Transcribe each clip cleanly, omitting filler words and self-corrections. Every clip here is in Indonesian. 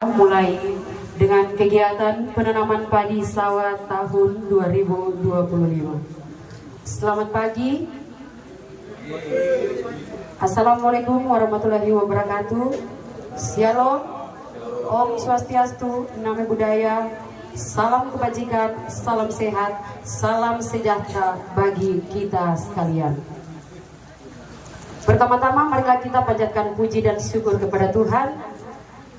Mulai dengan kegiatan penanaman padi sawah tahun 2025. Selamat pagi. Assalamualaikum warahmatullahi wabarakatuh. Shalom, Om Swastiastu, Namo Buddhaya, salam kebajikan, salam sehat, salam sejahtera bagi kita sekalian. Pertama-tama marilah kita panjatkan puji dan syukur kepada Tuhan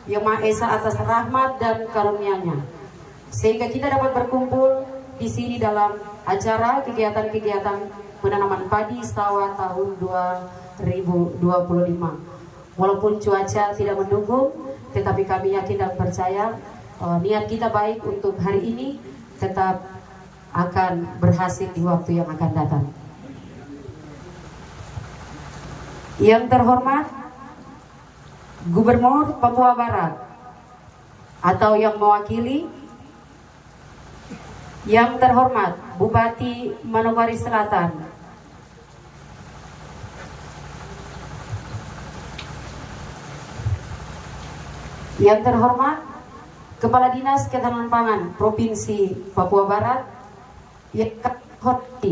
Yang Maha Esa atas rahmat dan karunia-Nya, sehingga kita dapat berkumpul di sini dalam acara kegiatan-kegiatan penanaman padi sawah tahun 2025. Walaupun cuaca tidak mendukung, tetapi kami yakin dan percaya niat kita baik untuk hari ini tetap akan berhasil di waktu yang akan datang. Yang terhormat Gubernur Papua Barat atau yang mewakili, yang terhormat Bupati Manokwari Selatan, yang terhormat Kepala Dinas Ketahanan Pangan Provinsi Papua Barat, yang terhormat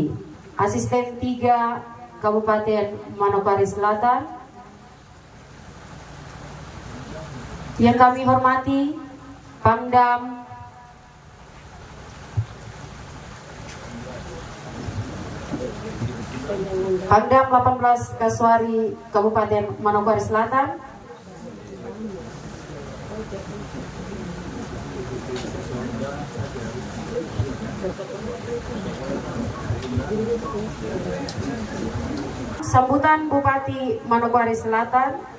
Asisten 3 Kabupaten Manokwari Selatan, yang kami hormati Pangdam Pangdam 18 Kasuari Kabupaten Manokwari Selatan, sambutan Bupati Manokwari Selatan.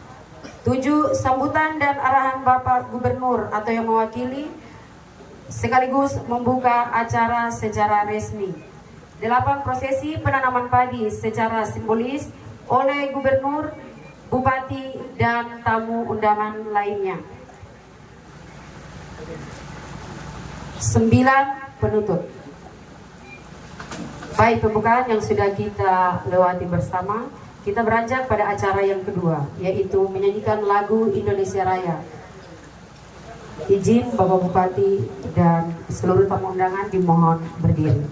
7. Sambutan dan arahan Bapak Gubernur atau yang mewakili sekaligus membuka acara secara resmi. 8. Prosesi penanaman padi secara simbolis oleh Gubernur, Bupati, dan tamu undangan lainnya. 9. Penutup. Baik, pembukaan yang sudah kita lewati bersama, kita beranjak pada acara yang kedua, yaitu menyanyikan lagu Indonesia Raya. Izin Bapak Bupati dan seluruh tamu undangan dimohon berdiri.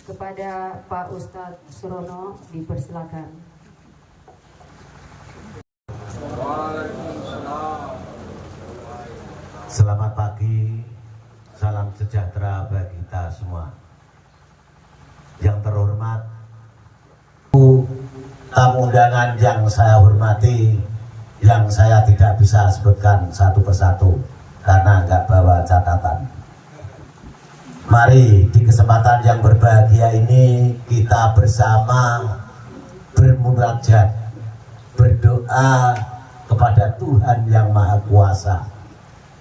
Kepada Pak Ustadz Surono dipersilakan. Selamat pagi, salam sejahtera bagi kita semua. Yang terhormat, tamu undangan yang saya hormati, yang saya tidak bisa sebutkan satu persatu karena nggak bawa catatan. Mari di kesempatan yang berbahagia ini kita bersama bermunajat, berdoa kepada Tuhan yang Maha Kuasa.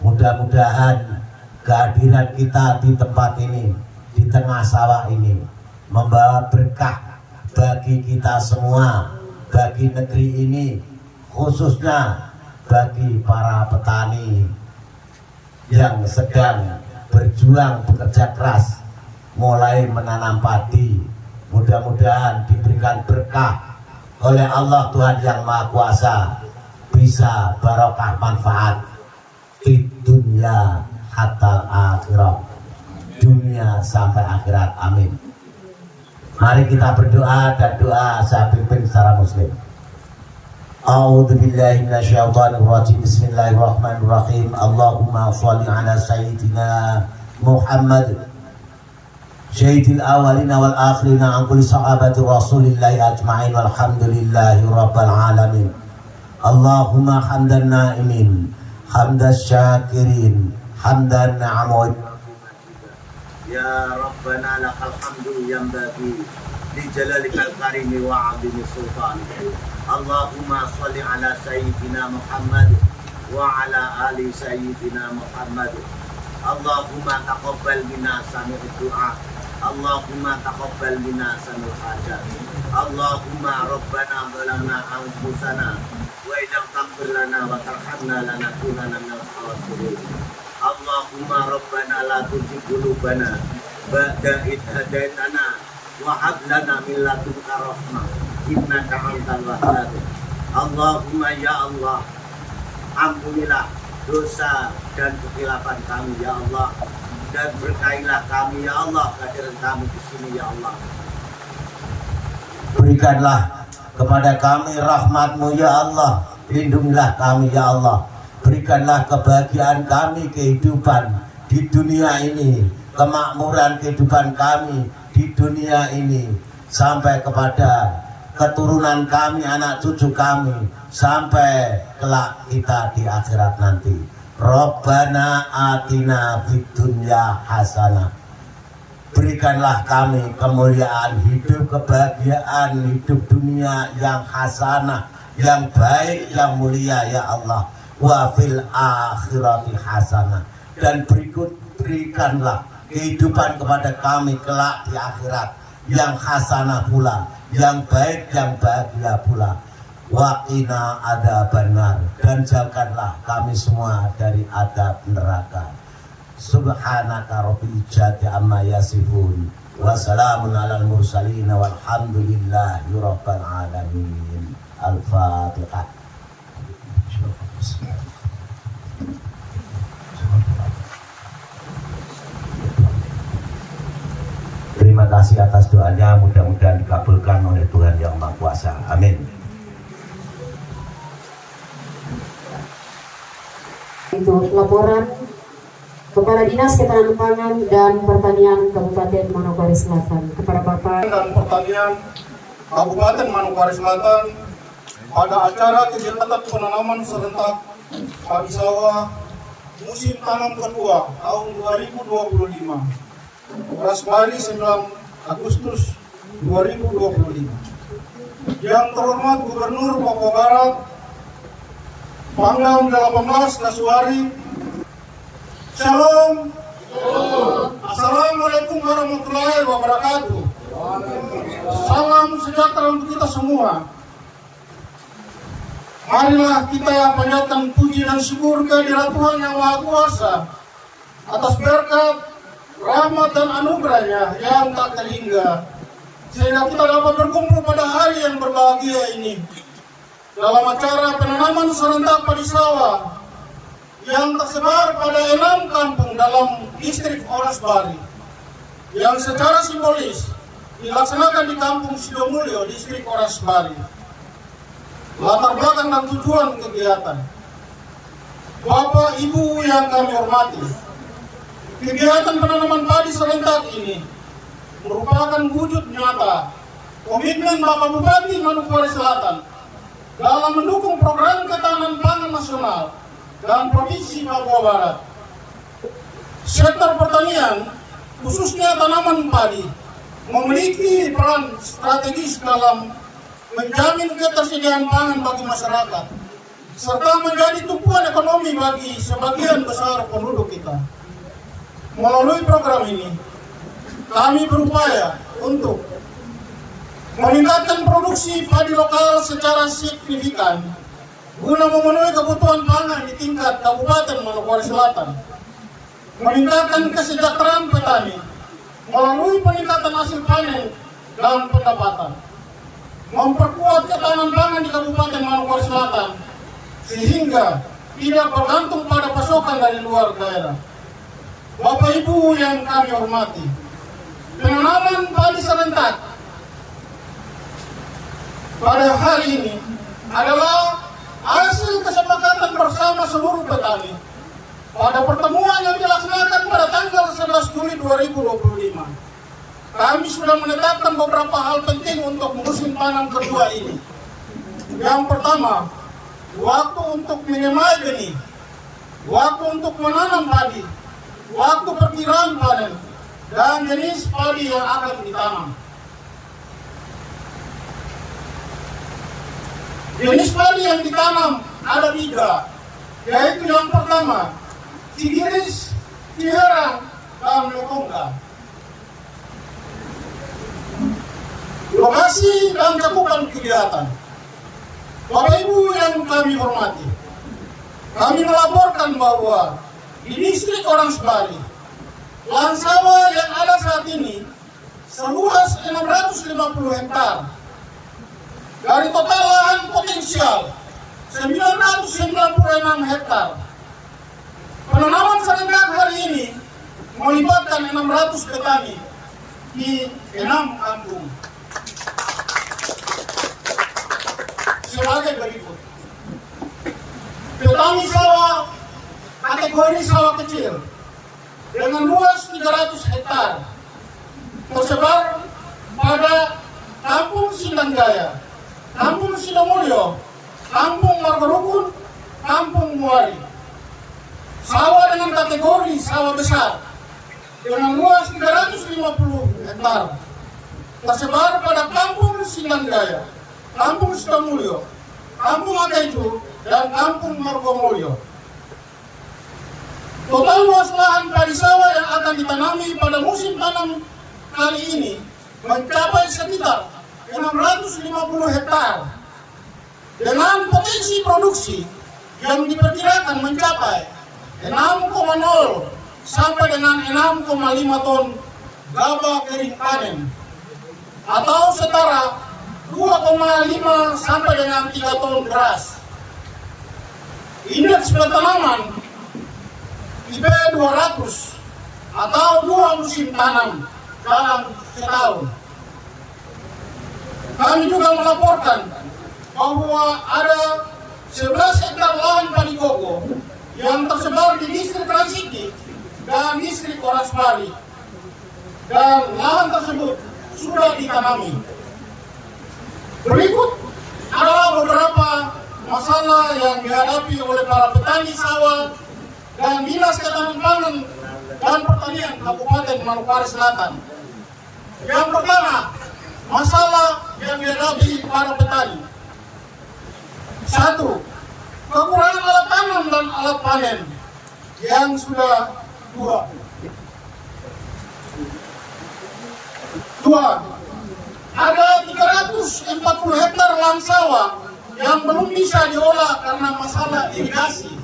Mudah-mudahan kehadiran kita di tempat ini, di tengah sawah ini, membawa berkah bagi kita semua, bagi negeri ini, khususnya bagi para petani yang sedang berjuang bekerja keras mulai menanam padi. Mudah-mudahan diberikan berkah oleh Allah Tuhan yang Maha Kuasa, bisa barokah manfaat di dunia hatta akhirat, dunia sampai akhirat, amin. Mari kita berdoa, dan doa saya pimpin secara muslim. A'udzubillahi minasyaitonirrajim. Bismillahirrahmanirrahim. Allahumma shalli ala sayyidina Muhammad sayyidil awwalina wal akhirina an kulli sahabati rasulillahi ajma'in walhamdulillahi rabbil alamin. Allahumma hamdan na'imin, hamdan syakirin, hamdan na'amud. Ya Rabbana lakal hamdu yanbaghi li jalalikal karimi wa 'azimi sultanik. Allahumma shalli ala sayyidina Muhammad wa ala ali sayyidina Muhammad. Allahumma taqabbal minna sami'ud du'a. Allahumma taqabbal minna sami'ul hajat. Allahumma rabbana zalamna anfusana wa idza taghfir lana wa tarhamna lanakunanna minal khasirin. Allahumma rabbana la tuzigh qulubana ba'da idh hadaitana wa hab lana min ladunka rahmah innaka antal wahhab. Allahumma ya Allah, ampunilah dosa dan kekhilapan kami ya Allah, dan berkailah kami ya Allah, kehadiran kami di sini ya Allah. Berikanlah kepada kami rahmat-Mu ya Allah, lindungilah kami ya Allah. Berikanlah kebahagiaan kami, kehidupan di dunia ini, kemakmuran kehidupan kami di dunia ini, sampai kepada keturunan kami, anak cucu kami, sampai kelak kita di akhirat nanti. Rabbana atina fid dunya hasanah. Berikanlah kami kemuliaan hidup, kebahagiaan hidup dunia yang hasanah, yang baik, yang mulia ya Allah. Wa fil akhirati hasanah, dan berikanlah kehidupan kepada kami kelak di akhirat yang hasanah pula, yang baik, yang bahagia pula. Wa qina adzabannar, dan jauhkanlah kami semua dari adab neraka. Subhanaka rabbil izzati amma yasifun, wa salamun alal mursalin walhamdulillahi rabbil alamin. Al-Fatihah. Terima kasih atas doanya, mudah-mudahan dikabulkan oleh Tuhan yang Maha Kuasa, amin. Itu laporan Kepala Dinas Ketahanan Pangan dan Pertanian Kabupaten Manokwari Selatan kepada Bapak dan Pertanian Kabupaten Manokwari Selatan pada acara kegiatan penanaman serentak padi sawah musim tanam kedua tahun 2025, beras padi 9 Agustus 2025. Yang terhormat Gubernur Papua Barat Pangdam 18 Kasuari. Shalom. Assalamualaikum warahmatullahi wabarakatuh. Salam sejahtera untuk kita semua. Marilah kita panjatkan puji dan syukur kehadirat Tuhan yang Maha Kuasa atas berkat, rahmat dan anugerahnya yang tak terhingga, sehingga kita dapat berkumpul pada hari yang berbahagia ini dalam acara penanaman serentak padi sawah yang tersebar pada 6 kampung dalam distrik Oras Bali, yang secara simbolis dilaksanakan di Kampung Sidomulyo, Distrik Orasbari. Latar belakang dan tujuan kegiatan. Bapak Ibu yang kami hormati, kegiatan penanaman padi serentak ini merupakan wujud nyata komitmen Bapak Bupati Manokwari Selatan dalam mendukung program ketahanan pangan nasional dan Provinsi Papua Barat. Sektor pertanian, khususnya tanaman padi, memiliki peran strategis dalam menjamin ketersediaan pangan bagi masyarakat, serta menjadi tumpuan ekonomi bagi sebagian besar penduduk kita. Melalui program ini, kami berupaya untuk meningkatkan produksi padi lokal secara signifikan guna memenuhi kebutuhan pangan di tingkat Kabupaten Manokwari Selatan, meningkatkan kesejahteraan petani melalui peningkatan hasil panen dan pendapatan, memperkuat ketahanan pangan di Kabupaten Manokwari Selatan sehingga tidak bergantung pada pasokan dari luar daerah. Bapak Ibu yang kami hormati, penanaman padi serentak pada hari ini adalah hasil kesepakatan bersama seluruh petani pada pertemuan yang dilaksanakan pada tanggal 11 Juli 2025. Kami sudah menetapkan beberapa hal penting untuk musim tanam kedua ini. Yang pertama, waktu untuk menyemai benih, waktu untuk menanam padi, waktu perkiraan panen, dan jenis padi yang akan ditanam. Jenis padi yang ditanam ada 3, yaitu yang pertama, Cigiris, Ciherang, dan Lekongga. Lokasi dan cakupan kegiatan. Bapak Ibu yang kami hormati, kami melaporkan bahwa di Distrik Orasbari, lahan sawah yang ada saat ini seluas 650 hektar. Dari total lahan potensial 996 hektar. Penanaman serentak hari ini melibatkan 600 petani di 6 kampung. Sebagai berikut. Petani sawah kategori sawah kecil dengan luas 300 hektar tersebar pada Kampung Sindanggaya, Kampung Sidomulyo, Kampung Margorukun, Kampung Muari. Sawah dengan kategori sawah besar dengan luas 350 hektar tersebar pada Kampung Sindanggaya, Kampung Sidomulyo, Kampung Akeju, dan Kampung Margomulyo. Total luas lahan padi sawah yang akan ditanami pada musim tanam kali ini mencapai sekitar 650 hektar dengan potensi produksi yang diperkirakan mencapai 6,0 sampai dengan 6,5 ton gabah kering panen atau setara 2,5 sampai dengan 3 ton beras. Indeks petanaman IP 200 atau 2 musim tanam dalam setahun. Kami juga melaporkan bahwa ada 11 hektar lahan padi koko yang tersebar di Distrik Transiki dan Distrik Orasbari, dan lahan tersebut sudah ditanami. Berikut adalah beberapa masalah yang dihadapi oleh para petani sawah dan Dinas Ketahanan Pangan dan Pertanian Kabupaten Manokwari Selatan. Yang pertama, masalah yang dihadapi para petani. 1. Kekurangan alat tanam dan alat panen yang sudah tua. 2. Ada 340 hektar lahan sawah yang belum bisa diolah karena masalah irigasi.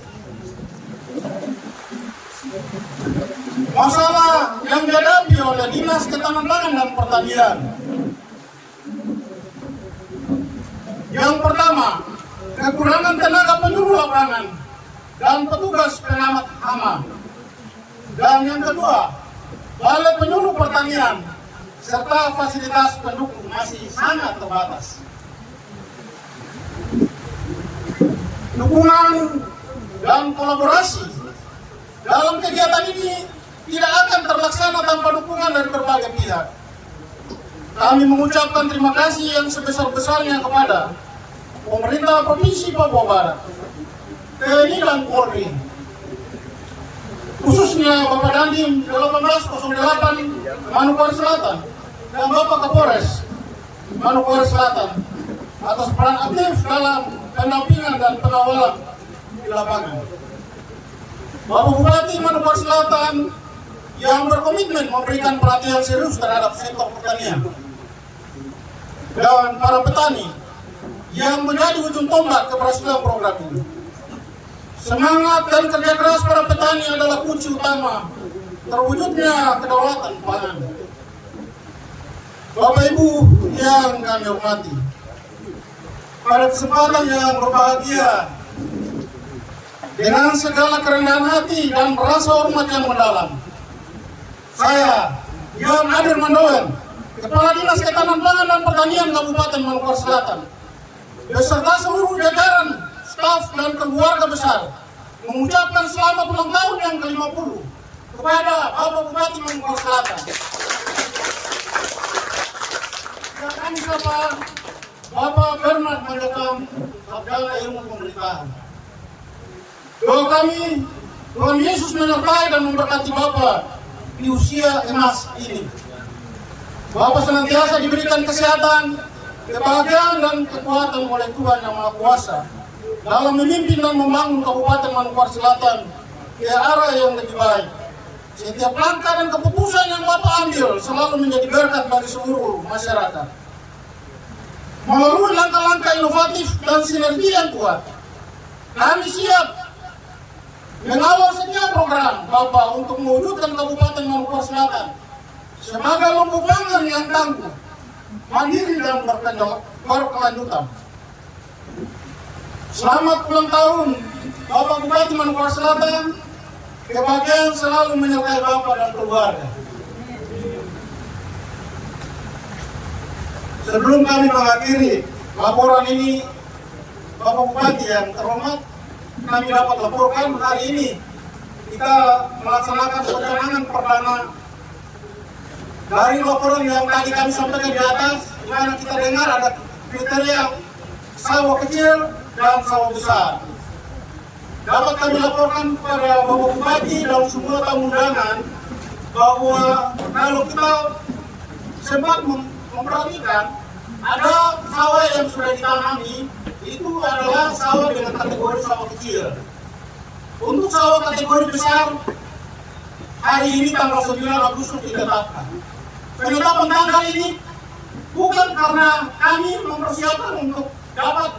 Masalah yang dihadapi oleh Dinas Ketahanan Pangan dan Pertanian. Yang pertama, kekurangan tenaga penyuluh lapangan dan petugas pengamat hama. Dan yang kedua, Balai Penyuluh Pertanian serta fasilitas pendukung masih sangat terbatas. Dukungan dan kolaborasi dalam kegiatan ini tidak akan terlaksana tanpa dukungan dari berbagai pihak. Kami mengucapkan terima kasih yang sebesar-besarnya kepada pemerintah Provinsi Papua Barat, TNI dan Polri, khususnya Bapak Dandim 1808 Manokwari Selatan dan Bapak Kapolres Manokwari Selatan atas peran aktif dalam pendampingan dan pengawalan di lapangan. Bapak Bupati Manokwari Selatan yang berkomitmen memberikan perhatian serius terhadap sektor pertanian dan para petani yang menjadi ujung tombak keberhasilan program ini. Semangat dan kerja keras para petani adalah kunci utama terwujudnya kedaulatan pangan. Bapak Ibu yang kami hormati, pada kesempatan yang berbahagia, dengan segala kerendahan hati dan rasa hormat yang mendalam, saya, Yon Adir Mandoen, Kepala Dinas Ketahanan Pangan dan Pertanian Kabupaten Manokwari Selatan, beserta seluruh jajaran, staf dan keluarga besar, mengucapkan selamat ulang tahun yang ke-50 kepada Bapak Bupati Manokwari Selatan. Dan kami sapa Bapak Bernard Manjakam, Sarjana Ilmu Pemerintahan. Doa kami, Tuhan Yesus menyertai dan memberkati Bapak di usia emas ini. Bapak senantiasa diberikan kesehatan, kebahagiaan dan kekuatan oleh Tuhan Yang Maha Kuasa dalam memimpin dan membangun Kabupaten Manokwari Selatan ke arah yang lebih baik. Setiap langkah dan keputusan yang Bapak ambil selalu menjadi berkat bagi seluruh masyarakat. Melalui langkah-langkah inovatif dan sinergi yang kuat, kami siap mengawal setiap program Bapak untuk mewujudkan Kabupaten Manokwari Selatan sebagai lumbung pangan yang tangguh, mandiri dan berkelanjutan. Selamat ulang tahun Bapak Bupati Manokwari Selatan. Kebahagiaan selalu menyertai Bapak dan keluarga. Sebelum kami mengakhiri laporan ini, Bapak Bupati yang terhormat, kami dapat laporkan hari ini kita melaksanakan perjalanan perdana dari laporan yang tadi kami sampaikan di atas, di mana kita dengar ada kriteria sawah kecil dan sawah besar. Dapat kami laporkan kepada Bapak Bupati dan semua tamu undangan bahwa kalau kita sempat memperhatikan, ada sawah yang sudah ditanami, itu adalah sawah dengan kategori sawah kecil. Untuk sawah kategori besar, hari ini tanggal 9 Agustus ditetapkan. Penetapan tanggal ini bukan karena kami mempersiapkan untuk dapat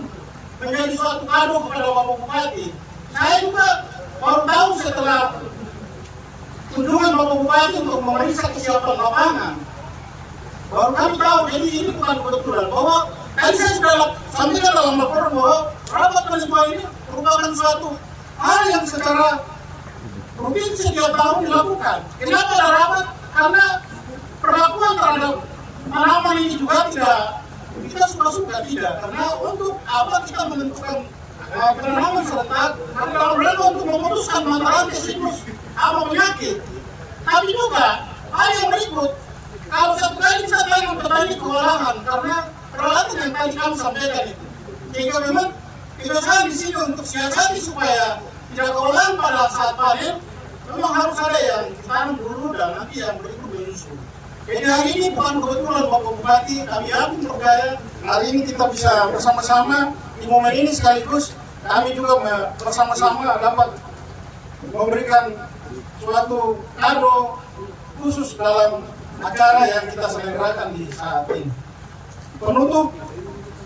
menjadi suatu kado kepada Bapak Bupati. Saya juga baru tahu setelah kunjungan Bapak Bupati untuk memeriksa kesiapan lapangan. Baru kami tahu, jadi ini bukan kebetulan bahwa tadi saya sudah sampaikan dalam laporan bahwa rapat peninjauan ini merupakan suatu hal yang secara rutin setiap tahun dilakukan. Kenapa ada rapat? Karena perlakuan terhadap tanaman ini juga tidak kita suka-suka tidak. Karena untuk apa kita menentukan penanaman serentak? Karena dalam rangka untuk memutuskan mata rantai siklus apa penyakit. Tapi juga hal yang berikut, kalau satu kali kita tanam petani kewalahan karena peralatan yang tadi kami sampaikan itu, sehingga memang kebiasaan di sini untuk siasati supaya tidak kewalahan pada saat panen, memang harus ada yang ditanam dulu dan nanti yang berikut menyusul. Jadi hari ini bukan kebetulan Bapak Bupati, kami yakin percaya hari ini kita bisa bersama-sama di momen ini sekaligus kami juga bersama-sama dapat memberikan suatu kado khusus dalam acara yang kita selenggarakan di saat ini. Penutup,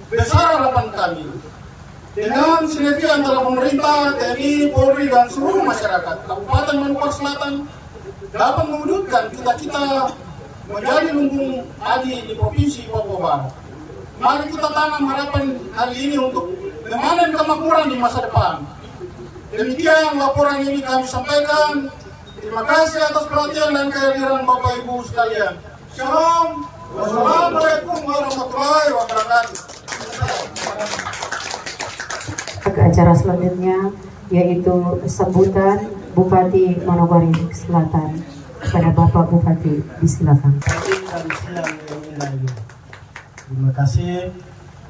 besar harapan kami dengan sinergi antara pemerintah, TNI, Polri dan seluruh masyarakat Kabupaten Manokwari Selatan dapat mewujudkan cita-cita menjadi lumbung padi di Provinsi Papua Barat. Mari kita tanam harapan hari ini untuk memanen kemakmuran di masa depan. Demikian laporan ini kami sampaikan. Terima kasih atas perhatian dan kehadiran Bapak Ibu sekalian. Shalom. Wassalamualaikum warahmatullahi wabarakatuh. Ke acara selanjutnya yaitu sambutan Bupati Manokwari Selatan kepada Bapak Bupati, disilakan. Terima kasih.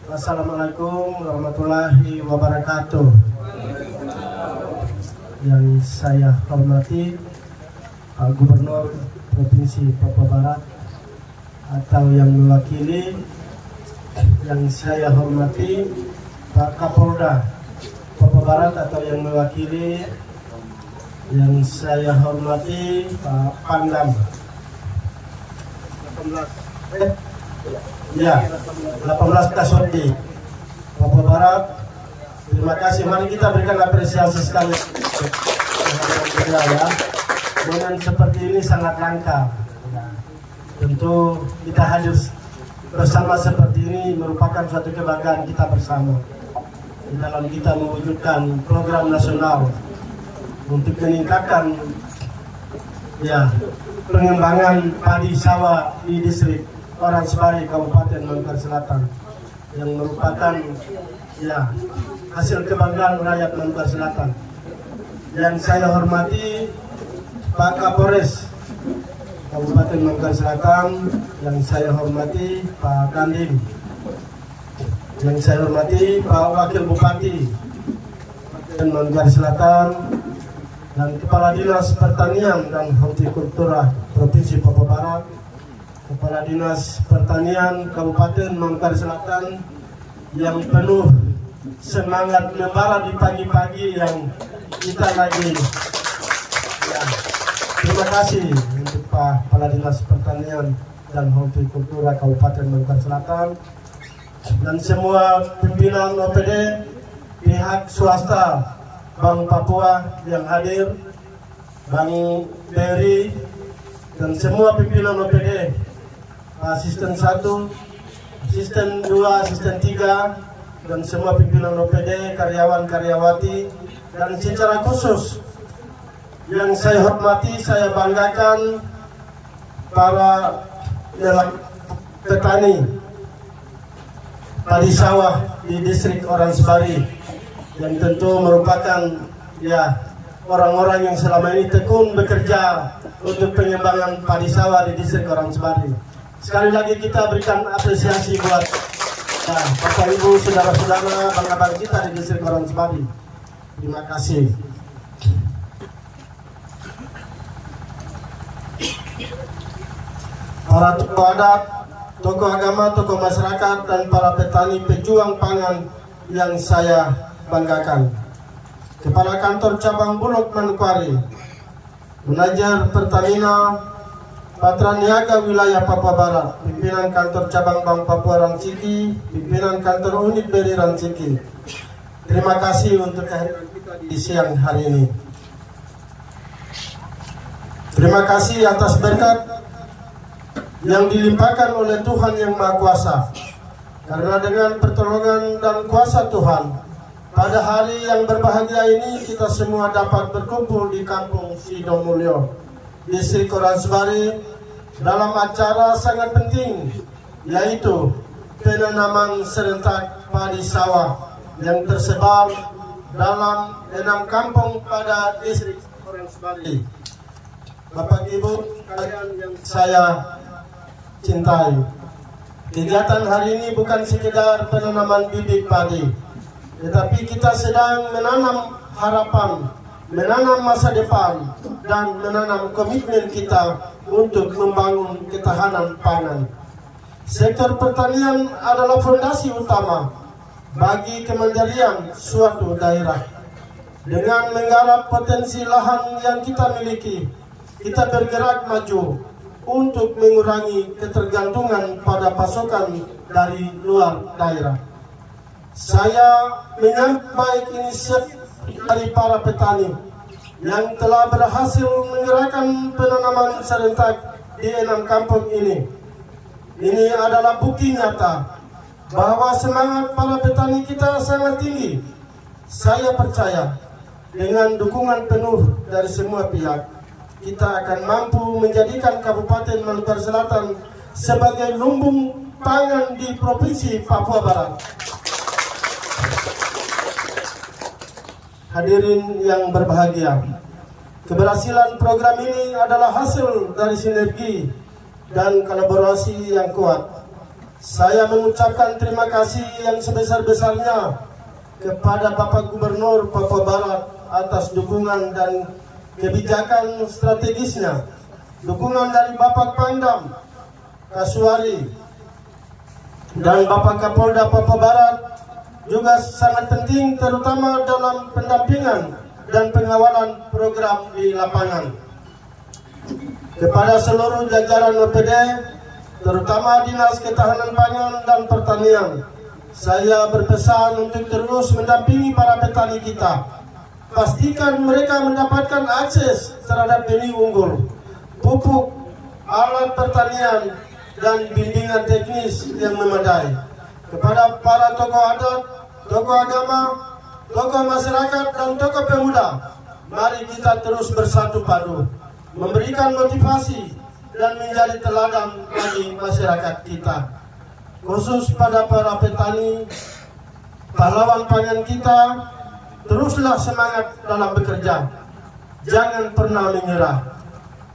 Wassalamualaikum warahmatullahi wabarakatuh. Yang saya hormati Pak Gubernur Provinsi Papua Barat atau yang mewakili, yang saya hormati Pak Kapolda Papua Barat atau yang mewakili, yang saya hormati Pak Pangdam 18 Kasudi Papua Barat. Terima kasih. Mari kita berikan apresiasi sekali ya. Momen seperti ini sangat langka. Tentu kita hadir bersama seperti ini merupakan suatu kebanggaan kita bersama di dalam kita mewujudkan program nasional untuk meningkatkan pengembangan padi sawah di distrik Oransbari, Kabupaten Manokwari Selatan, yang merupakan hasil kebanggaan rakyat Manokwari Selatan. Yang saya hormati Pak Kapolres Kabupaten Manokwari Selatan, yang saya hormati Pak Dandim, yang saya hormati Pak Wakil Bupati Manokwari Selatan, dan Kepala Dinas Pertanian dan Hortikultura Provinsi Papua Barat, Kepala Dinas Pertanian Kabupaten Manokwari Selatan yang penuh semangat membara di pagi-pagi yang kita lagi. Terima kasih untuk Pak Kepala Dinas Pertanian dan Hortikultura Kabupaten Manokwari Selatan dan semua pimpinan OPD, pihak swasta, Bank Papua yang hadir, Bank BRI, dan semua pimpinan OPD, asisten 1, asisten 2, asisten 3, dan semua pimpinan OPD, karyawan-karyawati, dan secara khusus yang saya hormati, saya banggakan para petani padi sawah di distrik Oransbari, yang tentu merupakan orang-orang yang selama ini tekun bekerja untuk pengembangan padi sawah di distrik Oransbari. Sekali lagi kita berikan apresiasi buat Bapak Ibu, saudara-saudara, abang-abang kita di distrik Oransbari. Terima kasih. Para tokoh adat, tokoh agama, tokoh masyarakat, dan para petani pejuang pangan yang saya banggakan. Kepala Kantor Cabang Bulog Manokwari, Manajer Pertamina Patraniaga Wilayah Papua Barat, pimpinan Kantor Cabang Bank Papua Ranciki, pimpinan Kantor Unit BRI Ranciki. Terima kasih untuk kehadiran kita di siang hari ini. Terima kasih atas berkat yang dilimpahkan oleh Tuhan Yang Maha Kuasa. Karena dengan pertolongan dan kuasa Tuhan, pada hari yang berbahagia ini kita semua dapat berkumpul di Kampung Sidomulyo, Distrik Oransbari, dalam acara sangat penting, yaitu penanaman serentak padi sawah yang tersebar dalam 6 kampung pada Distrik Oransbari. Bapak Ibu sekalian yang saya cintai, kegiatan hari ini bukan sekedar penanaman bibit padi, tetapi kita sedang menanam harapan, menanam masa depan, dan menanam komitmen kita untuk membangun ketahanan pangan. Sektor pertanian adalah fondasi utama bagi kemandirian suatu daerah. Dengan menggarap potensi lahan yang kita miliki, kita bergerak maju untuk mengurangi ketergantungan pada pasokan dari luar daerah. Saya menyambut baik inisiatif dari para petani yang telah berhasil menggerakkan penanaman serentak di 6 kampung ini. Ini adalah bukti nyata bahwa semangat para petani kita sangat tinggi. Saya percaya dengan dukungan penuh dari semua pihak, kita akan mampu menjadikan Kabupaten Manokwari Selatan sebagai lumbung pangan di Provinsi Papua Barat. Hadirin yang berbahagia, keberhasilan program ini adalah hasil dari sinergi dan kolaborasi yang kuat. Saya mengucapkan terima kasih yang sebesar-besarnya kepada Bapak Gubernur Papua Barat atas dukungan dan kebijakan strategisnya. Dukungan dari Bapak Pangdam Kasuari dan Bapak Kapolda Papua Barat juga sangat penting, terutama dalam pendampingan dan pengawalan program di lapangan. Kepada seluruh jajaran OPD, terutama Dinas Ketahanan Pangan dan Pertanian, saya berpesan untuk terus mendampingi para petani kita. Pastikan mereka mendapatkan akses terhadap benih unggul, pupuk, alat pertanian, dan bimbingan teknis yang memadai. Kepada para tokoh adat, tokoh agama, tokoh masyarakat, dan tokoh pemuda, mari kita terus bersatu padu, memberikan motivasi dan menjadi teladan bagi masyarakat kita. Khusus pada para petani, pahlawan pangan kita, teruslah semangat dalam bekerja. Jangan pernah menyerah.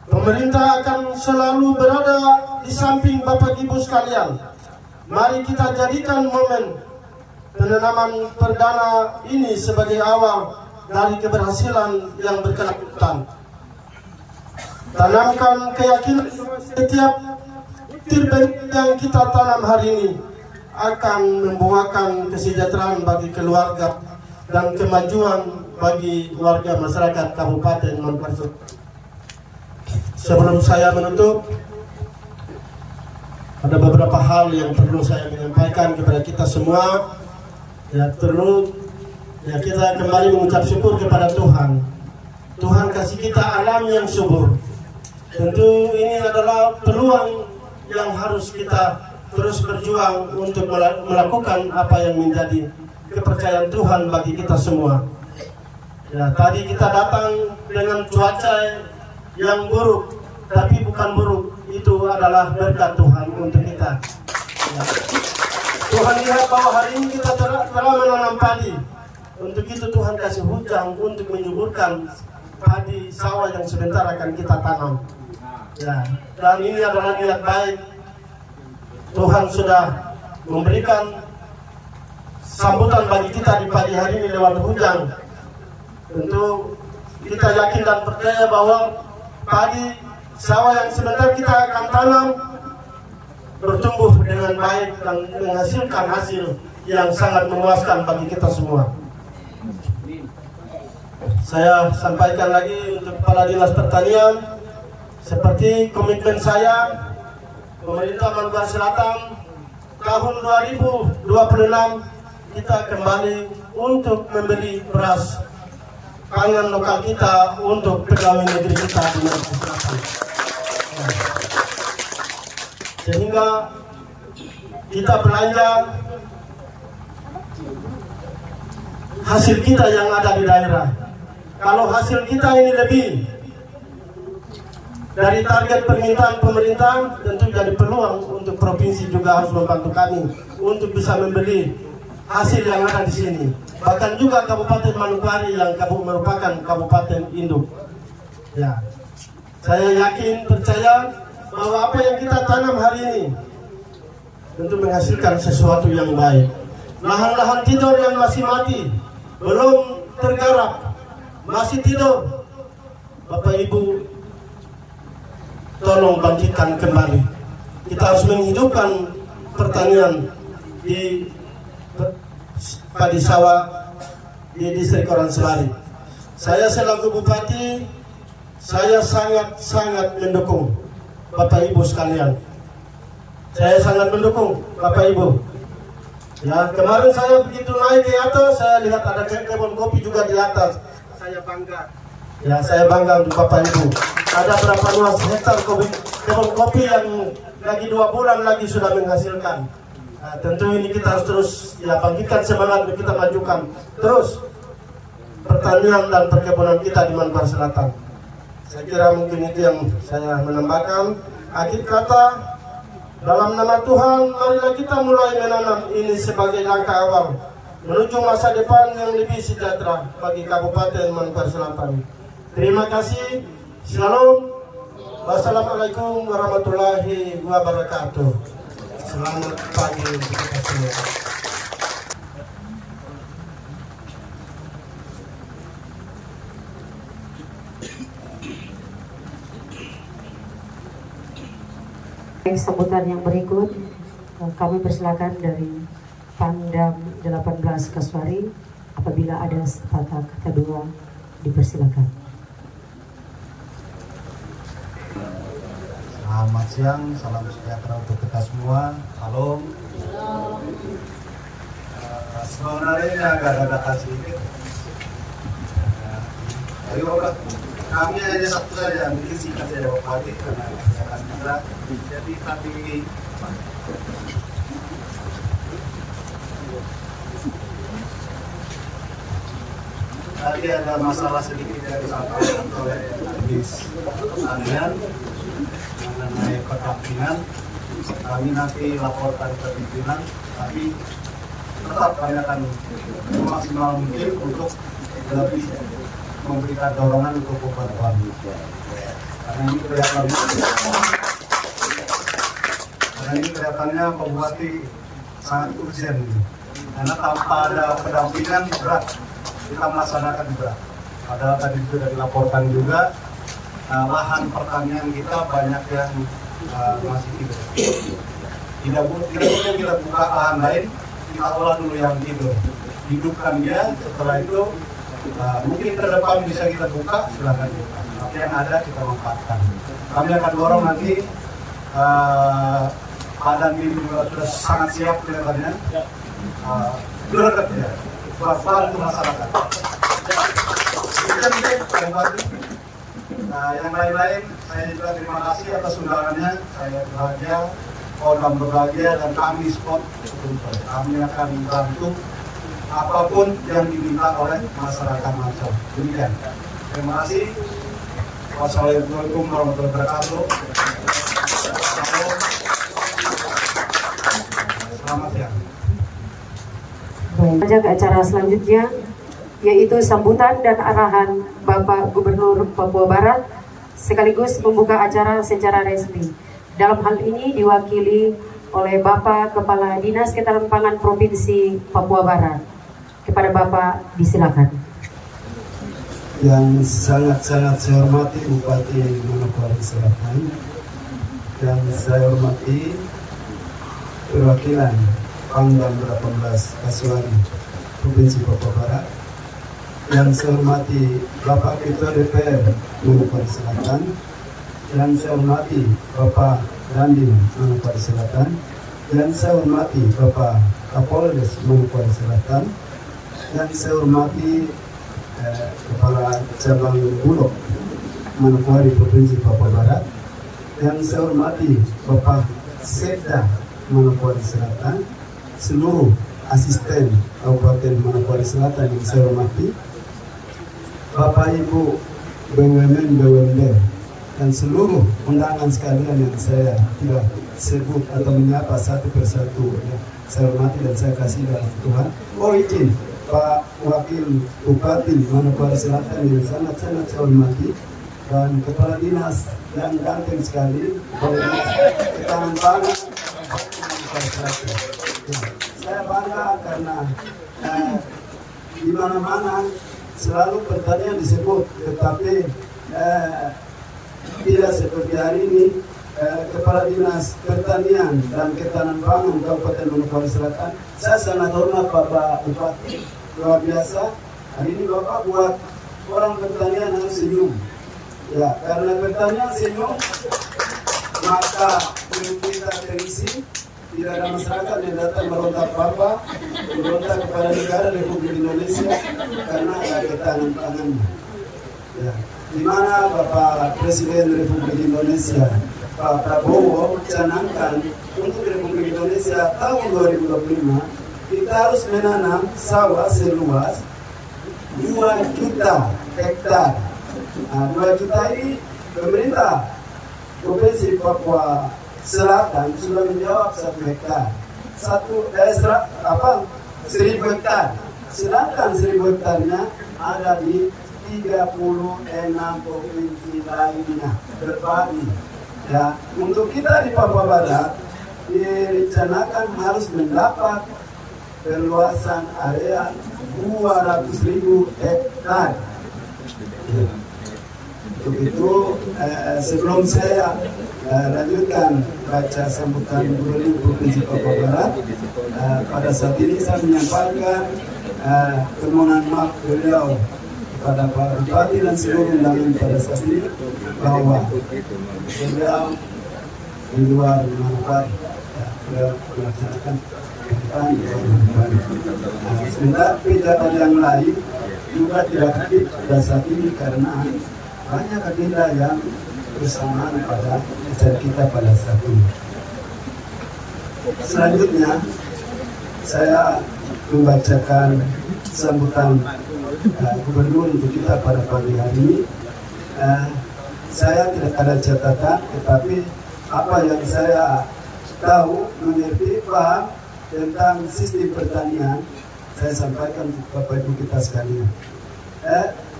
Pemerintah akan selalu berada di samping Bapak Ibu sekalian. Mari kita jadikan momen penanaman perdana ini sebagai awal dari keberhasilan yang berkelanjutan. Tanamkan keyakinan setiap butir benih yang kita tanam hari ini akan membuahkan kesejahteraan bagi keluarga dan kemajuan bagi warga masyarakat Kabupaten Monpasut. Sebelum saya menutup, ada beberapa hal yang perlu saya menyampaikan kepada kita semua. Ya, kita kembali mengucap syukur kepada Tuhan. Tuhan kasih kita alam yang subur. Tentu ini adalah peluang yang harus kita terus berjuang untuk melakukan apa yang menjadi kepercayaan Tuhan bagi kita semua. Ya, tadi kita datang dengan cuaca yang buruk, tapi bukan buruk, itu adalah berkat Tuhan untuk kita. Ya. Tuhan lihat bahwa hari ini kita telah menanam padi. Untuk itu Tuhan kasih hujan untuk menyuburkan padi sawah yang sebentar akan kita tanam. Ya. Dan ini adalah niat baik. Tuhan sudah memberikan sambutan bagi kita di pagi hari ini lewat hujan. Tentu kita yakin dan percaya bahwa padi sawah yang sebentar kita akan tanam bertumbuh dengan baik dan menghasilkan hasil yang sangat memuaskan bagi kita semua. Saya sampaikan lagi untuk Kepala Dinas Pertanian, seperti komitmen saya, pemerintah Maluku Selatan tahun 2026 kita kembali untuk membeli beras pangan lokal kita untuk pegawai negeri kita di Maluku Selatan. Sehingga kita belanja hasil kita yang ada di daerah. Kalau hasil kita ini lebih dari target permintaan pemerintah, tentu jadi peluang untuk provinsi juga harus membantu kami untuk bisa membeli hasil yang ada di sini. Bahkan juga Kabupaten Manokwari yang merupakan kabupaten induk. Ya, saya yakin, percaya bahwa apa yang kita tanam hari ini tentu menghasilkan sesuatu yang baik. Lahan-lahan tidur yang masih mati, belum tergarap, masih tidur, Bapak Ibu tolong bangkitkan kembali. Kita harus menghidupkan pertanian di padi sawah di distrik Oransebali. Saya selaku Bupati, saya sangat mendukung Bapak Ibu sekalian. Saya sangat mendukung Bapak Ibu. Ya, kemarin saya begitu naik ke atas, saya lihat ada kebun kopi juga di atas. Saya bangga. Ya, saya bangga untuk Bapak Ibu. Ada berapa luas hektar kebun kopi yang lagi 2 bulan lagi sudah menghasilkan. Nah, tentu ini kita harus terus ya bangkitkan semangat untuk kita majukan terus pertanian dan perkebunan kita di Maluku Selatan. Saya kira mungkin itu yang saya menambahkan. Akhir kata, Dalam nama Tuhan, marilah kita mulai menanam ini sebagai langkah awal menuju masa depan yang lebih sejahtera bagi Kabupaten Manokwari Selatan. Terima kasih. Shalom. Wassalamualaikum warahmatullahi wabarakatuh. Selamat pagi untuk kita semua. Sambutan yang berikut kami persilakan dari Pangdam 18 Kasuari. Apabila ada sepatah kata dua, dipersilakan. Selamat siang, salam sejahtera untuk kita semua. Salam. Sebenarnya ini agak dadakan sedikit. Ayo Bapak, kami hanya satu saja, mungkin singkat saja Bapak Wati, karena akan berat. Jadi tadi ada masalah sedikit yang disampaikan oleh Habis Pertanian mengenai pendampingan. Kami nanti laporkan ke pimpinan, tapi tetap kami akan maksimal mungkin untuk lebih memberikan dorongan untuk pembantuan. Karena ini kelihatannya pembuati sangat urgent. Karena tanpa ada pendampingan berat kita melaksanakan berat. Padahal tadi sudah dilaporkan juga lahan pertanian kita banyak yang masih tidur. Tidak boleh kita buka lahan lain, kita olah dulu yang tidur. Hidupkan dia, setelah itu mungkin ke depan bisa kita buka, silahkan buka. Tapi yang ada kita manfaatkan. Kami akan dorong nanti Badan ini juga sudah sangat siap kelihatannya. Berdekat ya, bantu masyarakat. Yang lain-lain, saya juga terima kasih atas undangannya. Saya bahagia, Kodam berbahagia, dan kami sport. Kami akan bantu apapun yang diminta oleh masyarakat Mansor. Demikian. Terima kasih. Wassalamualaikum warahmatullahi wabarakatuh. Selamat siang. Baik, ke acara selanjutnya yaitu sambutan dan arahan Bapak Gubernur Papua Barat sekaligus membuka acara secara resmi. Dalam hal ini diwakili oleh Bapak Kepala Dinas Ketahanan Pangan Provinsi Papua Barat. Kepada Bapak disilakan. Yang sangat-sangat saya hormati Bupati Manokwari Selatan, yang saya hormati perwakilan Pangdam 18 Kasuari Provinsi Papua Barat, yang saya hormati Bapak Ketua DPR Manokwari Selatan, yang saya hormati Bapak Dandim Manokwari Selatan, yang saya hormati Bapak Kapolres Manokwari Selatan, yang saya hormati Kepala Cabang Bulog Manokwari Provinsi Papua Barat, yang saya hormati Bapak Sekda Manokwari Selatan, seluruh asisten Kabupaten Manokwari Selatan yang saya hormati, Bapak Ibu BUMN, dan seluruh undangan sekalian yang saya tidak sebut atau menyapa satu persatu, ya, saya hormati dan saya kasih dalam Tuhan. Oh izin Pak Wakil Bupati Manokwari Selatan yang sangat-sangat saya hormati, dan Kepala Dinas yang ganteng sekali, Kepala Dinas Ketahanan Pangan Manokwari Selatan. Saya bangga karena di mana-mana selalu pertanian disebut, tetapi tidak seperti hari ini. Kepala Dinas Pertanian dan Ketahanan Pangan Kabupaten Manokwari Selatan, saya sangat hormat Bapak Bupati, luar biasa. Hari ini Bapak buat orang pertanian harus senyum. Ya, karena pertanian senyum, maka kita terisi. Tidak ada masyarakat yang datang merontak Bapak, merontak kepada negara Republik Indonesia karena ada ketahanan pangan. Ya. Di mana Bapak Presiden Republik Indonesia Pak Prabowo canangkan untuk Republik Indonesia tahun 2025 kita harus menanam sawah seluas 2 juta hektar. Nah, 2 juta ini pemerintah Provinsi Papua selatan sudah menjawab 1 hektar. 1000 hektar. Sedangkan 1000 hektarnya ada di 36 provinsi lainnya berbagi. Ya, untuk kita di Papua Barat direncanakan harus mendapat perluasan area 200.000 hektar. Untuk itu sebelum saya lanjutkan baca sambutan Gubernur Provinsi Papua Barat, pada saat ini saya menyampaikan permohonan maaf beliau kepada Pak Bupati dan seluruh undangan pada saat ini bahwa beliau di luar Manokwari melaksanakan kegiatan di luar Manokwari. Sementara pejabat yang lain juga tidak hadir pada saat ini karena banyak agenda yang bersamaan pada acara kita pada saat ini. Selanjutnya saya membacakan sambutan Gubernur untuk kita pada pagi hari ini. Saya tidak ada catatan, tetapi apa yang saya tahu, mengerti, paham tentang sistem pertanian, saya sampaikan kepada Bapak Ibu kita sekalian.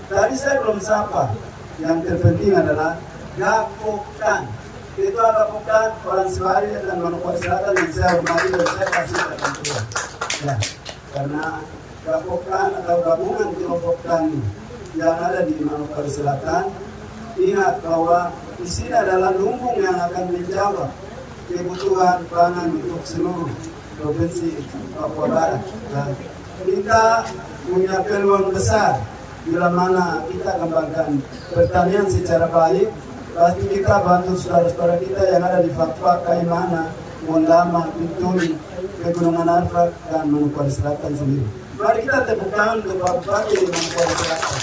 Tadi saya belum sapa, yang terpenting adalah Gapoktan. Itu ada Gapoktan, orang Sebari dan Manokwari Selatan yang saya hormati dan saya kasih bantuan. Ya, karena Gapoktan atau gabungan kelompok tani yang ada di Manokwari Selatan, ingat bahwa di sini adalah lumbung yang akan menjawab kebutuhan pangan untuk seluruh provinsi Papua Barat. Dan kita punya peluang besar bila mana kita kembangkan pertanian secara baik. Pasti kita bantu saudara-saudara kita yang ada di Fakfak, Kaimana, Mondama, Bintuni, Pegunungan Arfak, dan Manokwari Selatan sendiri. Mari kita tepuk tangan untuk Pak Bupati di Manokwari Selatan.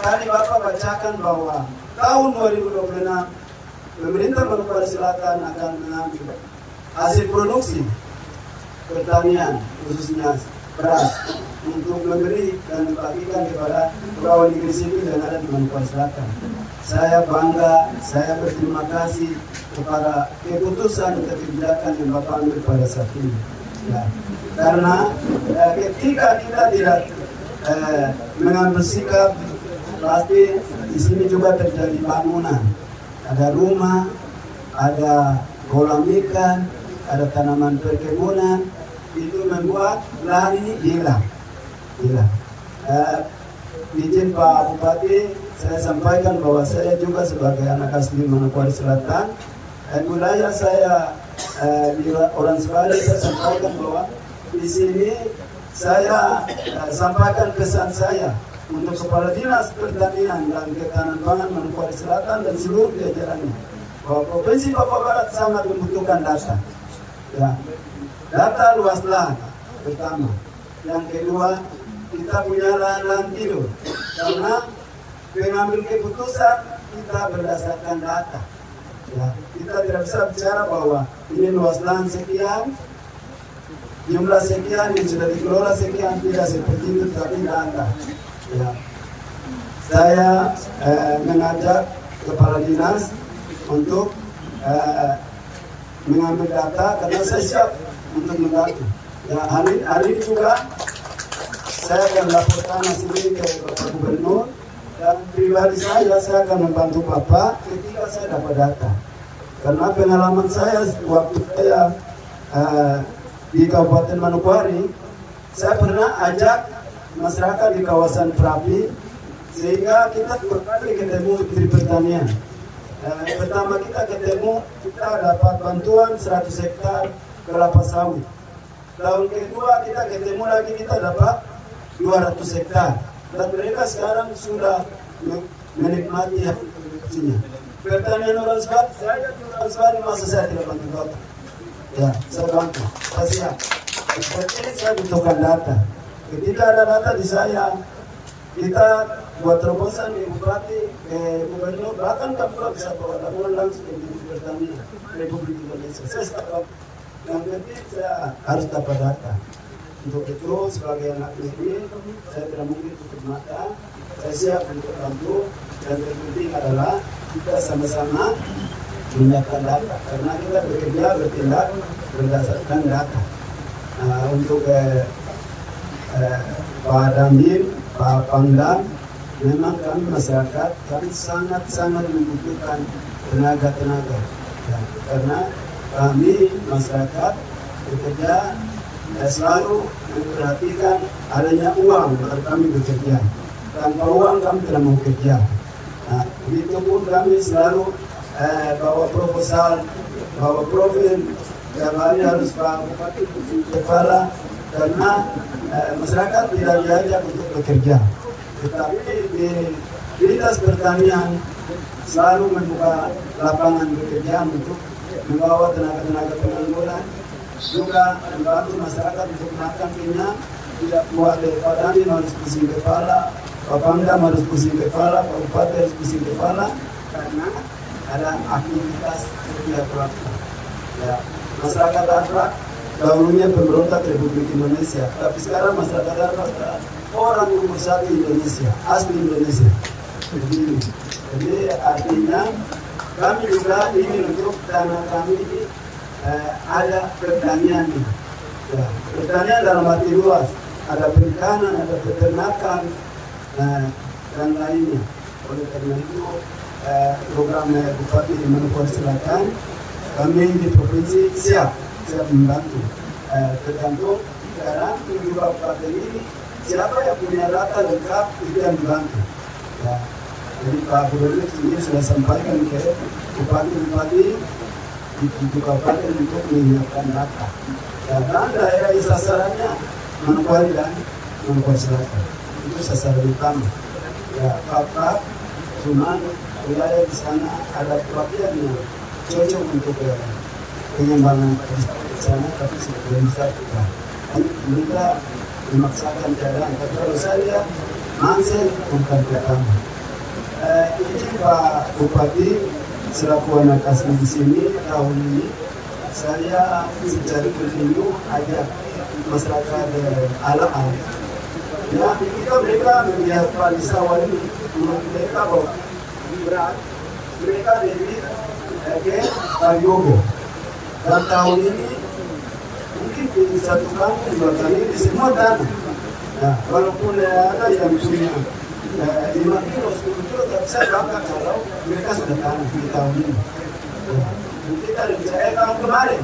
Tadi Bapak bacakan bahwa tahun 2026 pemerintah Manokwari Selatan akan mengambil hasil produksi pertanian khususnya beras untuk memberi dan membagikan kepada pegawai negeri sipil yang ada di Manokwari Selatan. Saya bangga, saya berterima kasih kepada keputusan dan kebijakan yang Bapak ambil pada saat ini. Ya. Karena ketika kita tidak mengambil sikap, pasti di sini juga terjadi bangunan. Ada rumah, ada kolam ikan, ada tanaman perkebunan, itu membuat lahan ini hilang. Izin Pak Bupati, saya sampaikan bahwa saya juga sebagai anak asli Manokwari Selatan, wilayah saya di orang Sebali, saya sampaikan bahwa di sini saya sampaikan pesan saya untuk Kepala Dinas Pertanian dan Ketahanan Pangan Manokwari Selatan dan seluruh jajarannya bahwa Provinsi Papua Barat sangat membutuhkan data. Ya, data luas lahan pertama. Yang kedua, kita punya lahan tidur karena pengambil keputusan kita berdasarkan data. Ya, kita tidak bisa bicara bahwa ini luas lahan sekian, jumlah sekian yang sudah dikelola sekian, tidak seperti itu, tapi data. Ya. Saya mengajak kepala dinas untuk mengambil data karena saya siap untuk membantu. Ya, hari ini juga saya akan laporkan hasil ini ke Bapak Gubernur dan pribadi saya akan membantu Bapak ketika saya dapat data. Karena pengalaman saya waktu saya di Kabupaten Manokwari, saya pernah ajak masyarakat di kawasan Perapi sehingga kita berkali ketemu Menteri Pertanian. Pertama kita ketemu, kita dapat bantuan 100 hektar kelapa sawit. Tahun kedua kita ketemu lagi, kita dapat 200 hektar. Dan mereka sekarang sudah menikmati hasilnya. Pertanian orang Sebali, saya di orang Sebali, masa saya tidak bantu Bapak? Ya, saya bantu. Saya siap. Seperti ini saya butuhkan data. Ketika ada data di saya, kita buat terobosan di Bupati, Gubernur, bahkan Kapolda bisa bawa laporan langsung ke Menteri Pertanian Republik Indonesia. Saya setuju. Yang penting saya harus dapat data. Untuk itu sebagai anak negeri, saya tidak mungkin tutup mata. Saya siap untuk bantu. Dan terpenting adalah kita sama-sama menyiapkan data, karena kita bekerja bertindak berdasarkan data. Untuk Pak Damir, Pak Pangdam, memang kami masyarakat kami sangat membutuhkan tenaga, ya, karena kami masyarakat bekerja selalu memperhatikan adanya uang kalau kami bekerja. Tanpa uang kami tidak mau kerja. Nah, begitu pun kami selalu bawa proposal, bawa profil, tiap hari harus Pak Bupati kepala, karena masyarakat tidak diajak untuk bekerja. Tetapi di Dinas Pertanian selalu membuka lapangan pekerjaan untuk membawa tenaga pengangguran, juga membantu masyarakat untuk makan kenyang, tidak buat Pak Damir harus pusing kepala, Pak Pangdam harus pusing kepala, Pak Bupati harus pusing kepala, karena ada aktivitas setiap waktu. Ya, masyarakat Arfak dahulunya pemberontak Republik Indonesia, tapi sekarang masyarakat Arfak orang nomor satu Indonesia, asli Indonesia. Jadi artinya kami juga ingin untuk tanah kami ada pertanian. Ya, pertanian dalam arti luas, ada perikanan, ada peternakan, dan lainnya. Oleh karena itu program Bupati Maluku Selatan, kami di provinsi siap membantu. Tergantung sekarang di Kabupaten ini siapa yang punya data lengkap itu yang dibantu. Ya, jadi Pak Gubernur sendiri sudah sampaikan ke bupati-bupati di kabupaten untuk menyiapkan data. Dan daerah sasarannya Manokwari dan Maluku Selatan. Itu sasaran utama. Ya, Pak, cuma wilayah di sana ada pelatihan yang cocok untuk pengembangan di sana, tapi sebelum bisa mereka memaksakan keadaan. Tapi kalau saya Mansel bukan pertama. Ini Pak Bupati selaku anak asli di sini tahun ini saya secara berlindung ajak masyarakat alam. Ya, kita mereka melihat Pak Sawah ini, menurut mereka bahwa berat, mereka dari Pak Yogo. Dan tahun ini mungkin di satu kampung, dua kali di semua tanah. Nah, walaupun ada yang punya 5 kilo, 10 kilo, tapi saya bangga kalau mereka sudah tanah di tahun ini. Nah, kita bicara tahun kemarin,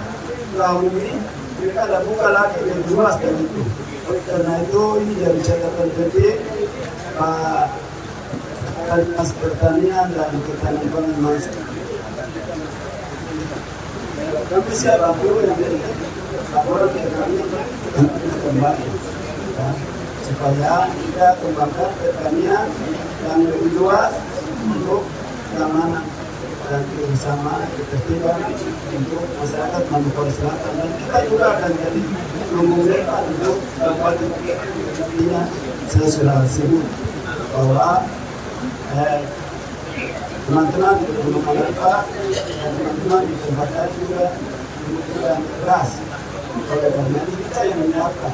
tahun ini mereka sudah buka lagi lebih luas dari itu. Karena itu ini dari catatan penting Pak Dinas Pertanian dan Ketahanan Pangan. Kami siap apapun yang laporan ke kami kembali, ya, supaya kita kembangkan pertanian yang lebih luas untuk keamanan dan kebersamaan, ketertiban untuk masyarakat Maluku Selatan, dan kita juga akan jadi lumbung mereka untuk kabupaten. Artinya saya sudah sebut bahwa teman-teman di Gunung Maluku dan teman-teman di tempat lain juga membutuhkan beras. Oleh karena itu kita yang menyiapkan.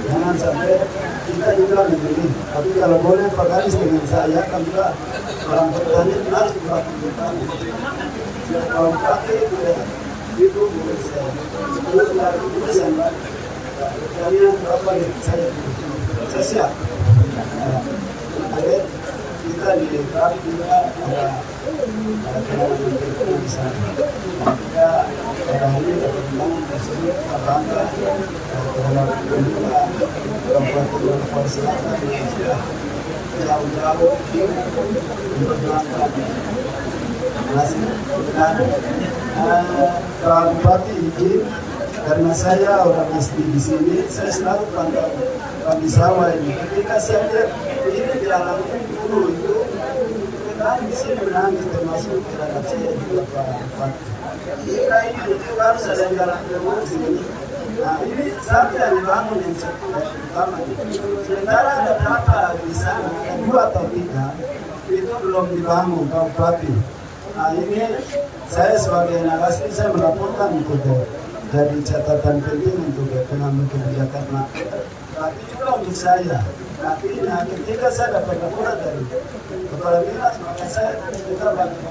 Jangan sampai kita juga membeli. Tapi kalau boleh Pak Garis dengan saya kan juga orang petani harus dibuat petani. Kalau pakai itu boleh saya. Itu lagi itu saya. Kalian berapa yang saya siap. Ada kita di Dekat juga ada teman-teman di sana. Kita pada hari ini perkembangan tersebut bangga terhadap Kabupaten Maluku Selatan yang sudah jauh-jauh memperjuangkan nasib dan Pak Bupati izin, karena saya orang asli di sini, saya selalu pantau Pak Sawah ini. Ketika saya lihat ini di alam dulu itu, kita di sini menangis termasuk terhadap saya juga Pak Bupati. Kita ini itu harus ada jalan keluar sini. Nah ini sampai yang dibangun yang pertama. Sementara ada berapa di sana, 2 atau 3 itu belum dibangun Pak Bupati. Nah ini saya sebagai anak asli saya melaporkan untuk jadi catatan penting untuk pengambil kebijakan. Tapi juga untuk saya Tapi ketika saya dapat laporan dari kepala dinas, maka saya kita bantu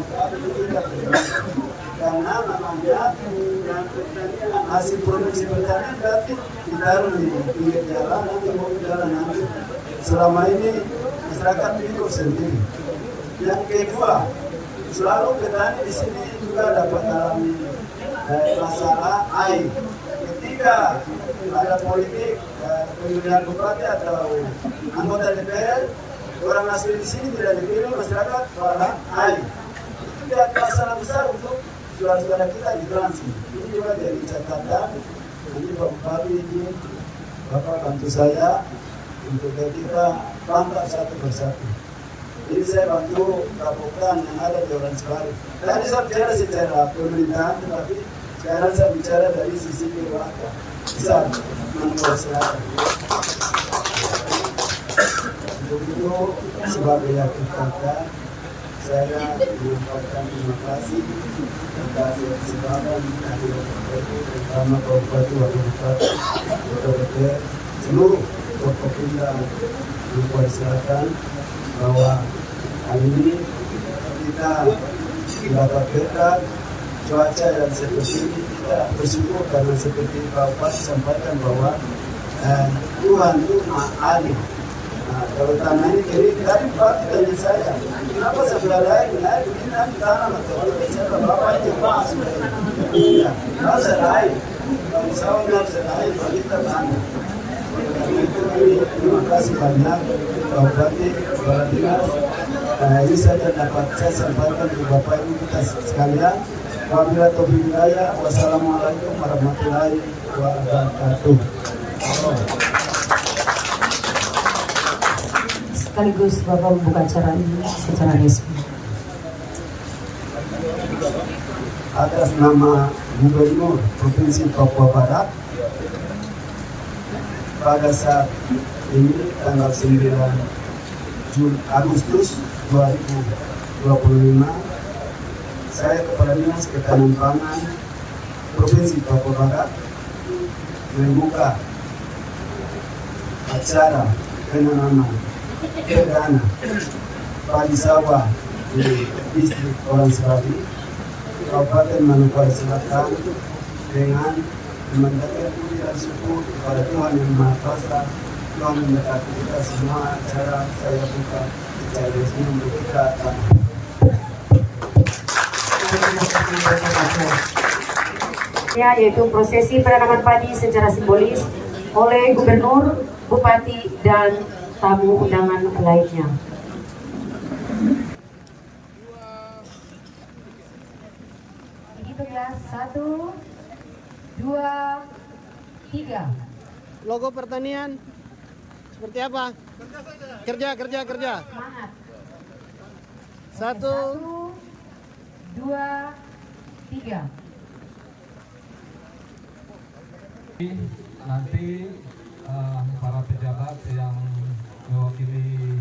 karena namanya hasil produksi pertanian berarti ditaruh di pinggir jalan, nanti mau jalan nanti. Selama ini masyarakat hidup sendiri. Yang kedua, selalu petani di sini juga dapat alami masalah air. Ketika ada politik pemilihan bupati atau anggota DPR, orang asli di sini tidak dipilih, masyarakat pada air. Itu tidak masalah besar untuk saudara-saudara kita di Transi. Ini juga jadi catatan. Nanti Pak Bupati ini, Bapak bantu saya untuk kita pantau satu persatu. Jadi saya bantu laporan yang ada di Orang Sebaru. Tadi saya bicara secara pemerintahan, tetapi sekarang saya bicara dari sisi keluarga besar Manusia Selatan. Untuk itu sebagai akhir kata, saya mengucapkan terima kasih atas kesempatan hadir bersama Pak Bupati, Wakil Bupati, Ketua seluruh Forkopimda Manusia Selatan bahwa hari ini kita dapat berkat cuaca yang seperti ini, kita bersyukur karena seperti Pak Bupati sampaikan bahwa Tuhan itu Maha Adil. Nah, kalau tanah ini kering, tadi Bupati tanya saya, kenapa sebelah lain begini nanti tanah atau saya Bapak itu pas ya, harus lain. Kalau misalnya harus lain, kita tanah. Karena itu terima kasih banyak Pak Bupati, Kepala Dinas. Ini saja dapat saya sampaikan ke Bapak Ibu kita sekalian. Wabillahi taufiq hidayah. Wassalamualaikum warahmatullahi wabarakatuh. Sekaligus Bapak membuka acara ini secara resmi. Atas nama Gubernur Provinsi Papua Barat, pada saat ini tanggal 9 Agustus 2025, saya Kepala Dinas Ketahanan Pangan Provinsi Papua Barat membuka acara penanaman perdana padi sawah di distrik Orang Sebaru, Kabupaten Manokwari Selatan, dengan mendekatkan puji dan syukur kepada Tuhan Yang Maha Kuasa. Tuhan mendekati kita semua. Acara saya buka secara resmi untuk kita. Ya, yaitu prosesi penanaman padi secara simbolis oleh Gubernur, Bupati, dan tamu undangan lainnya. Begitu ya, 1, 2, 3. Logo pertanian seperti apa? Kerja. Semangat. 1, 2, 3. Nanti para pejabat yang mewakili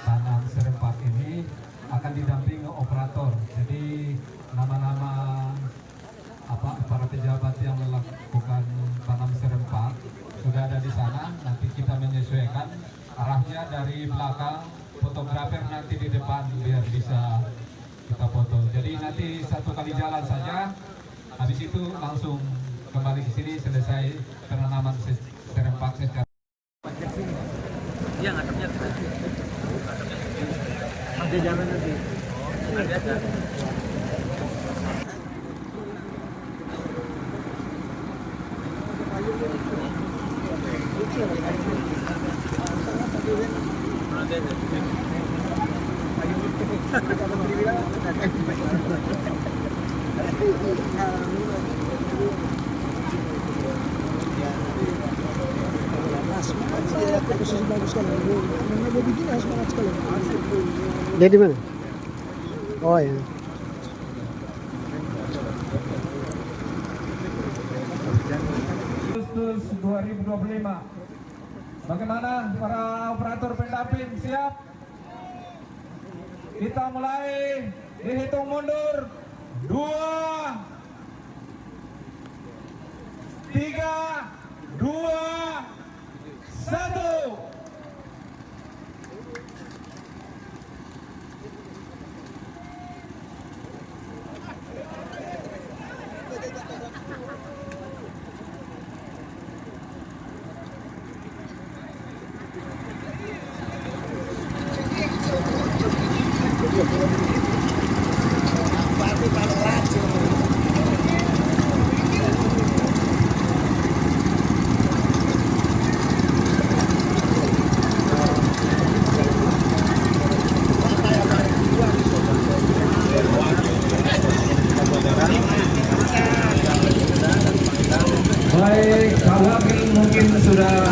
tanam serempak ini akan didampingi operator. Jadi nama-nama para pejabat yang melakukan tanam serempak sudah ada di sana. Nanti kita menyesuaikan arahnya dari belakang, fotografer nanti di depan biar bisa kita foto. Jadi nanti satu kali jalan saja, habis itu langsung kembali ke sini selesai penanaman serempak secara. Iya, ngadepnya kita. Ada jalan nanti. Ada. Dia di mana? Oh ya. Agustus 2025. Bagaimana para operator pendamping, siap? Kita mulai, dihitung mundur. 2, 3, 2, 1. Baik, Pak Wakil mungkin sudah